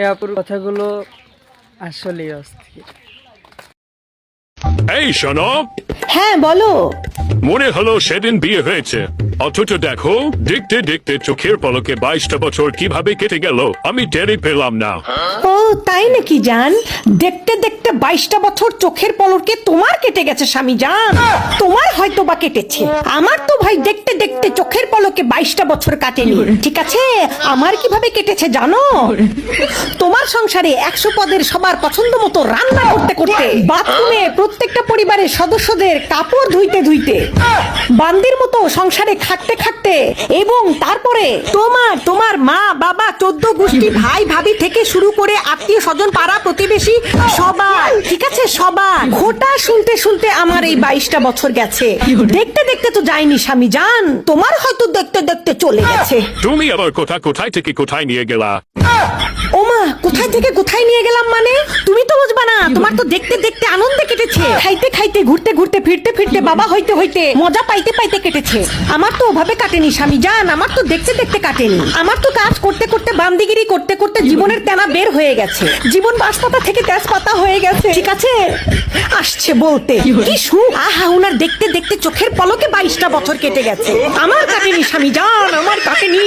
এই আপুর কথাগুলো আসলেই অস্থির। এই শোনো, হ্যাঁ বলো। মনে হলো সেদিন বিয়ে হয়েছে, অথচ দেখো দেখতে দেখতে চোখের পলকে 22টা বছর কিভাবে কেটে গেল আমি টেরই পেলাম না। ও তাই নাকি জান? দেখতে দেখতে 22টা বছর চোখের পলকে তোমার কেটে গেছে স্বামী জান। তোমার হয়তো বা কেটেছে, আমার তো ভাই দেখতে দেখতে চোখের পলকে 22টা বছর কাটেনি। ঠিক আছে, আমার কিভাবে কেটেছে জানো? তোমার সংসারে 100 পদের সবার পছন্দ মতো রান্না করতে করতে, বাথরুমে প্রত্যেকটা পরিবারের সদস্যদের কাপড় ধুইতে ধুইতে, বান্দির মতো সংসারে খাটতে খাটতে, এবং তারপরে তোমার মা বাবা 14 গোষ্ঠী ভাই ভাবি থেকে শুরু করে আত্মীয় স্বজন পাড়া প্রতিবেশী সবার, ঠিক আছে সবার ঘোটা শুনতে শুনতে আমার এই 22টা বছর গেছে। দেখতে দেখতে তো যায়নি স্বামী জান, তোমার হয়তো দেখতে দেখতে চলে গেছে। তুমি আবার কোথায় থেকে কোথায় নিয়ে গেলা? ওমা, কোথায় থেকে কোথায় নিয়ে গেলাম মানে? তুমি তো বুঝবা না, তোমার তো দেখতে দেখতে আনন্দে কেটেছে, খাইতে খাইতে ঘুরতে ঘুরতে ফিরতে ফিরতে বাবা হইতে হইতে মজা পাইতে পাইতে কেটেছে। আমার তো ওভাবে কাটেনি স্বামী জান, আমার তো দেখতে দেখতে কাটেনি। আমার তো কাজ করতে করতে বান্দিগিরি করতে করতে জীবনের তেনা বের হয়ে গেছে, জীবন বাঁশপাতা থেকে তেজপাতা হয়ে গেছে। ঠিক আছে, আসছে বলতে কি সুখ। আহা, উনার দেখতে দেখতে চোখের পলকে 22টা বছর কেটে গেছে। আমার কাটেনি স্বামী জান, আমার কাটেনি।